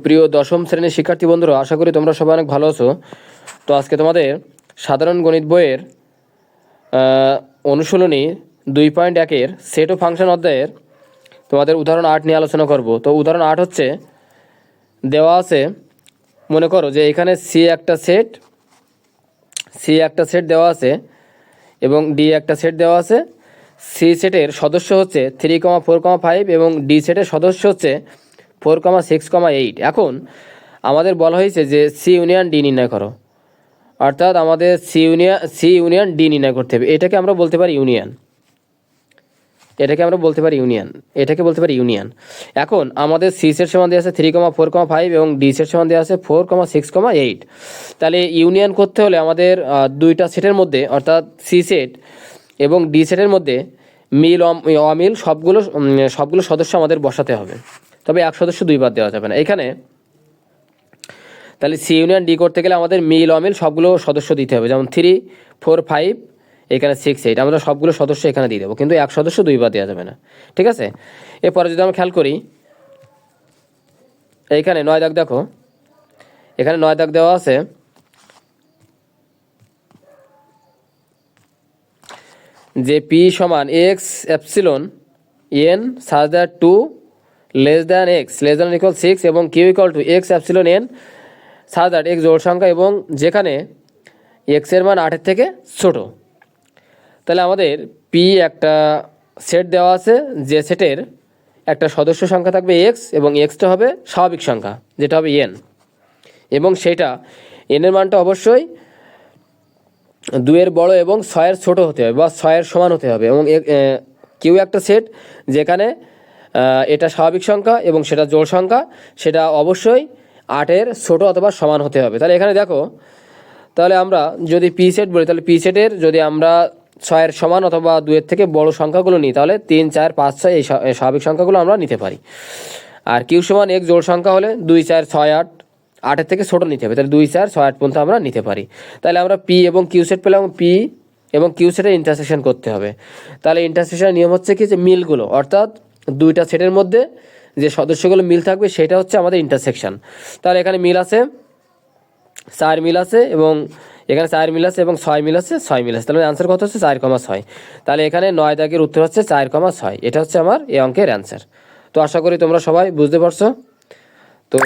প্রিয় দশম শ্রেণীর শিক্ষার্থী বন্ধুরা, আশা করি তোমরা সবাই অনেক ভালো আছো। তো আজকে তোমাদের সাধারণ গণিত বইয়ের অনুশীলনী 2.1-এর সেট ও ফাংশন অধ্যায়ের তোমাদের উদাহরণ 8 নিয়ে আলোচনা করব। তো উদাহরণ 8 হচ্ছে, দেওয়া আছে, মনে করো যে এখানে সি একটা সেট দেওয়া আছে এবং ডি একটা সেট দেওয়া আছে। সি সেটের সদস্য হচ্ছে 3,4,5 এবং ডি সেটের সদস্য হচ্ছে 4,6,8। এখন আমাদের বলা হয়েছে যে সি ইউনিয়ন ডি নির্ণয় করো, অর্থাৎ আমাদের সি ইউনিয়ন ডি নির্ণয় করতে হবে। এটাকে বলতে পারি ইউনিয়ন। এখন আমাদের সি সেট সমান দেওয়া আছে 3,4,5 এবং ডি সেট সমান দেওয়া আছে 4,6,8। তাহলে ইউনিয়ন করতে হলে আমাদের দুইটা সেটের মধ্যে, অর্থাৎ সি সেট এবং ডি সেটের মধ্যে মিল অমিল সবগুলো সদস্য আমাদের বসাতে হবে। তবে এক সদস্য দুইবার দেওয়া যাবে না এখানে। তাহলে সি ইউনিয়ন ডি করতে গেলে আমাদের মিল অমিল সবগুলো সদস্য দিতে হবে, যেমন 3, 4, 5, এখানে 6, 8, আমরা সবগুলো সদস্য এখানে দিয়ে দেবো, কিন্তু এক সদস্য দুইবার দেওয়া যাবে না। ঠিক আছে, এরপরে যদি আমরা খেয়াল করি, এইখানে 9 দাগ দেখো, এখানে 9 দাগ দেওয়া আছে যে পি সমান x epsilon N such that 2 less than x less than equal 6 এবং Q equal to x epsilon N such that x জোড় সংখ্যা এবং যেখানে এক্সের মান 8-এর থেকে ছোট। তাহলে আমাদের পি একটা সেট দেওয়া আছে, যে সেটের একটা সদস্য সংখ্যা থাকবে এক্স এবং এক্সটা হবে স্বাভাবিক সংখ্যা, যেটা হবে এন, এবং সেটা এনের মানটা অবশ্যই 2-এর বড় এবং 6-এর ছোট হতে হবে বা 6-এর সমান হতে হবে। এবং কিউ একটা সেট যেখানে এটা স্বাভাবিক সংখ্যা এবং সেটা জোড় সংখ্যা, সেটা অবশ্যই 8-এর ছোট অথবা সমান হতে হবে। তাহলে এখানে দেখো, তাহলে আমরা যদি পি সেট বলি, তাহলে পি সেটের যদি আমরা 6-এর সমান অথবা 2-এর থেকে বড় সংখ্যাগুলো নিই, তাহলে 3, 4, 5, 6 এই স্বাভাবিক সংখ্যাগুলো আমরা নিতে পারি। আর কিউ সমান এক জোড় সংখ্যা হলে 2, 4, 6, 8, 8-এর থেকে ছোট নিতে হবে, তাহলে 2, 4, 6, 8 পর্যন্ত আমরা নিতে পারি। তাহলে আমরা পি এবং কিউ সেট পেলাম, পি এবং কিউ সেটের ইন্টারসেকশন করতে হবে। তাহলে ইন্টারসেকশনের নিয়ম হচ্ছে কি, যে মিলগুলো, অর্থাৎ দুইটা সেটের মধ্যে যে সদস্যগুলো মিল থাকবে সেটা হচ্ছে আমাদের ইন্টারসেকশন। তাহলে এখানে মিল আছে 4 মিল আছে এবং এখানে 4 মিল আছে এবং 6 মিল আছে, 6 মিল আছে। তাহলে অ্যান্সার কত হচ্ছে 4,6। তাহলে এখানে 9 দাগের উত্তর হচ্ছে 4,6। এটা হচ্ছে আমার এই অঙ্কের অ্যান্সার। তো আশা করি তোমরা সবাই বুঝতে পারছো। তো